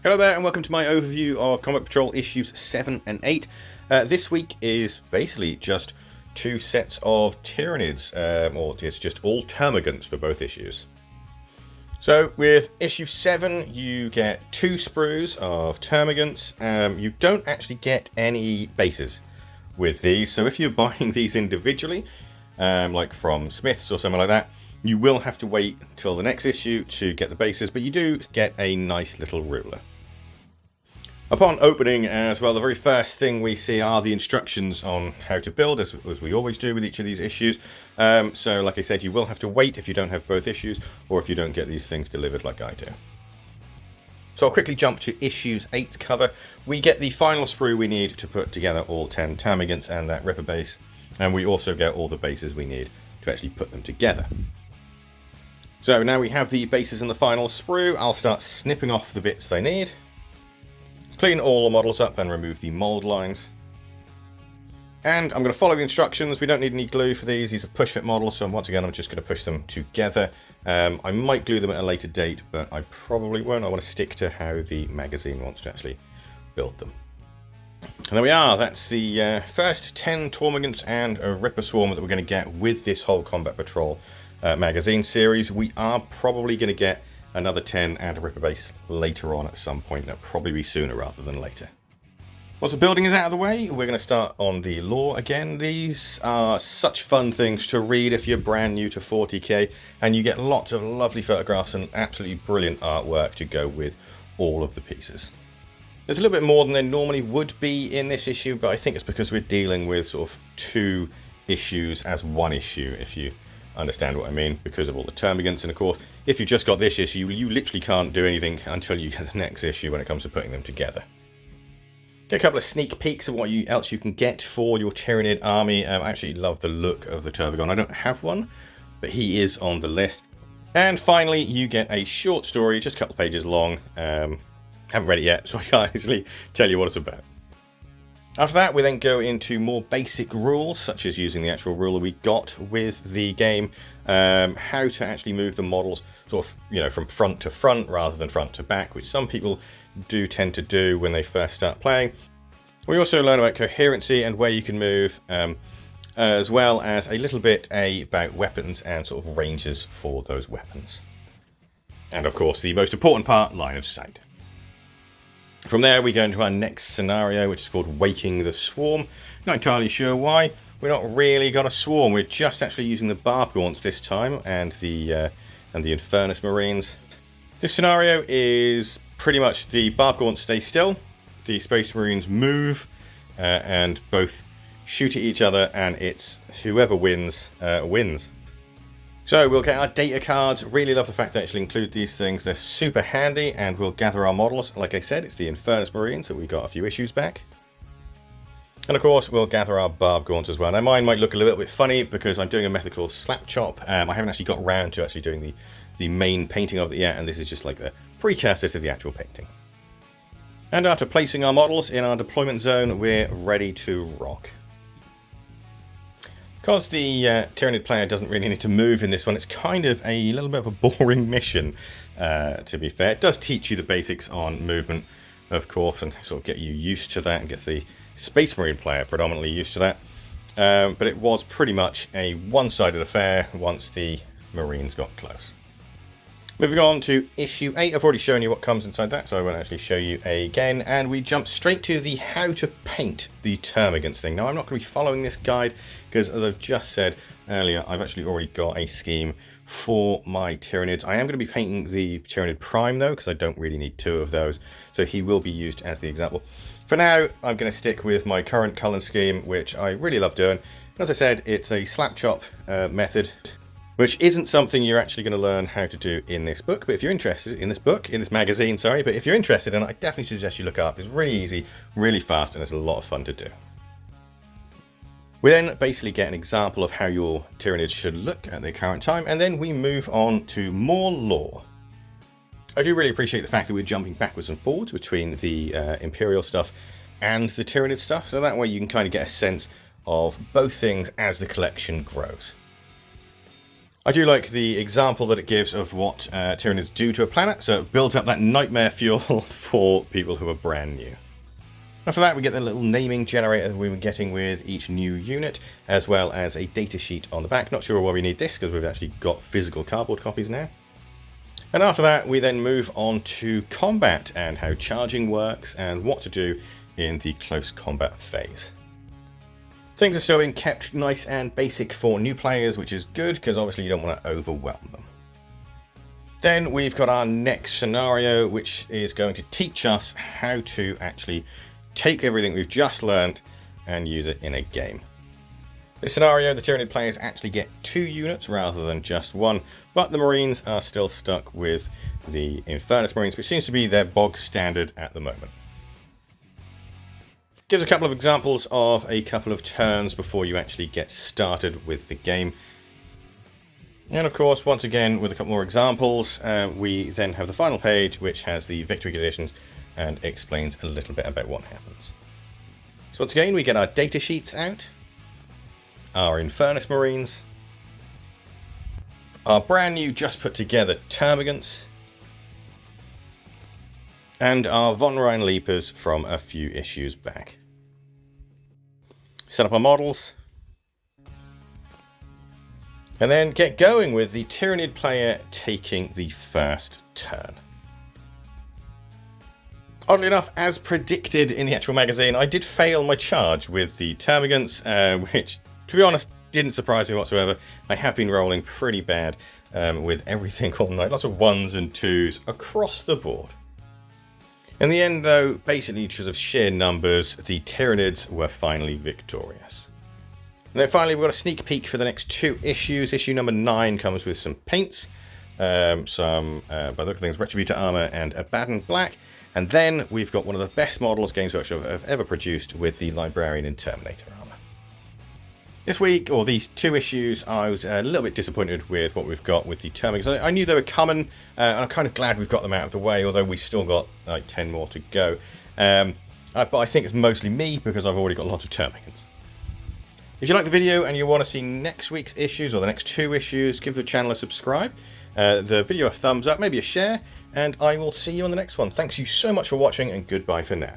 Hello there and welcome to my overview of Combat Patrol issues 7 and 8. This week is basically just two sets of Tyranids, or it's just all termagants for both issues. So with issue 7 you get 2 sprues of termagants. You don't actually get any bases with these, so if you're buying these individually, like from Smiths or something like that, you will have to wait till the next issue to get the bases, but you do get a nice little ruler. Upon opening as well, the very first thing we see are the instructions on how to build, as we always do with each of these issues. So like I said, you will have to wait if you don't have both issues, or if you don't get these things delivered like I do. So I'll quickly jump to issues 8 cover. We get the final sprue we need to put together all 10 termagants and that ripper base, and we also get all the bases we need to actually put them together. So now we have the bases in the final sprue. I'll start snipping off the bits they need. Clean all the models up and remove the mold lines. And I'm going to follow the instructions. We don't need any glue for these. These are push fit models, so once again I'm just going to push them together. I might glue them at a later date, but I probably won't. I want to stick to how the magazine wants to actually build them. And there we are. That's the first 10 Tormagants and a Ripper Swarm that we're going to get with this whole Combat Patrol magazine series. We are probably going to get another 10 and a Ripper base later on at some point. That'll probably be sooner rather than later. Once the building is out of the way, we're going to start on the lore again. These are such fun things to read if you're brand new to 40k, and you get lots of lovely photographs and absolutely brilliant artwork to go with all of the pieces. There's a little bit more than there normally would be in this issue, but I think it's because we're dealing with sort of 2 issues as one issue, if you understand what I mean, because of all the termagants. And of course, if you've just got this issue, you literally can't do anything until you get the next issue when it comes to putting them together. Get a couple of sneak peeks of what else you can get for your Tyranid army. I actually love the look of the Tervagon. I don't have one, but he is on the list. And finally, you get a short story, just a couple of pages long. Haven't read it yet, so I can't actually tell you what it's about. After that, we then go into more basic rules, such as using the actual ruler we got with the game, how to actually move the models sort of, from front to front rather than front to back, which some people do tend to do when they first start playing. We also learn about coherency and where you can move, as well as a little bit about weapons and sort of ranges for those weapons. And of course, the most important part, line of sight. From there, we go into our next scenario, which is called Waking the Swarm. Not entirely sure why. We're not really got a swarm. We're just actually using the Barb Gaunts this time and the Infernus Marines. This scenario is pretty much the Barb Gaunts stay still, the Space Marines move, and both shoot at each other, and it's whoever wins, wins. So we'll get our data cards. Really love the fact they actually include these things. They're super handy, and we'll gather our models. Like I said, it's the Infernus Marines that we got a few issues back. And of course, we'll gather our Barb Gaunts as well. Now mine might look a little bit funny because I'm doing a method called Slap Chop. I haven't actually got round to actually doing the main painting of it yet, and this is just like the precursor to the actual painting. And after placing our models in our deployment zone, we're ready to rock. Because the Tyranid player doesn't really need to move in this one, it's kind of a little bit of a boring mission, to be fair. It does teach you the basics on movement, of course, and sort of get you used to that and get the Space Marine player predominantly used to that. But it was pretty much a one-sided affair once the Marines got close. Moving on to issue 8, I've already shown you what comes inside that, so I won't actually show you again. And we jump straight to the how to paint the termagants thing. Now, I'm not going to be following this guide because, as I've just said earlier, I've actually already got a scheme for my Tyranids. I am going to be painting the Tyranid Prime, though, because I don't really need 2 of those, so he will be used as the example. For now, I'm going to stick with my current colour scheme, which I really love doing. As I said, it's a slap chop method, which isn't something you're actually going to learn how to do in this book. But if you're interested in this magazine, sorry, but if you're interested, and I definitely suggest you look it up. It's really easy, really fast, and it's a lot of fun to do. We then basically get an example of how your Tyranids should look at the current time, and then we move on to more lore. I do really appreciate the fact that we're jumping backwards and forwards between the Imperial stuff and the Tyranid stuff, so that way you can kind of get a sense of both things as the collection grows. I do like the example that it gives of what Tyranids do to a planet, so it builds up that nightmare fuel for people who are brand new. After that, we get the little naming generator that we were getting with each new unit, as well as a data sheet on the back. Not sure why we need this, because we've actually got physical cardboard copies now. And after that, we then move on to combat and how charging works and what to do in the close combat phase. Things are still being kept nice and basic for new players, which is good, because obviously you don't want to overwhelm them. Then we've got our next scenario, which is going to teach us how to actually take everything we've just learned and use it in a game. This scenario, the Tyranid players actually get 2 units rather than just 1, but the Marines are still stuck with the Infernus Marines, which seems to be their bog standard at the moment. Gives a couple of examples of a couple of turns before you actually get started with the game. And of course, once again, with a couple more examples, we then have the final page, which has the victory conditions and explains a little bit about what happens. So once again, we get our data sheets out, our Infernus Marines, our brand new just put together Termagants, and our Von Rhine Leapers from a few issues back. Set up our models, and then get going with the Tyranid player taking the first turn. Oddly enough, as predicted in the actual magazine, I did fail my charge with the Termagants, which, to be honest, didn't surprise me whatsoever. I have been rolling pretty bad with everything all night. Lots of 1s and 2s across the board. In the end, though, basically because of sheer numbers, the Tyranids were finally victorious. And then finally, we've got a sneak peek for the next 2 issues. Issue number 9 comes with some paints, by the look of things, Retributor armor and Abaddon Black. And then we've got one of the best models Games Workshop have ever produced with the Librarian and Terminator armor. This week, or these 2 issues, I was a little bit disappointed with what we've got with the Termagants. I knew they were coming, and I'm kind of glad we've got them out of the way, although we've still got like 10 more to go. But I think it's mostly me, because I've already got lots of Termagants. If you like the video and you want to see next week's issues, or the next 2 issues, give the channel a subscribe, the video a thumbs up, maybe a share, and I will see you on the next one. Thanks you so much for watching, and goodbye for now.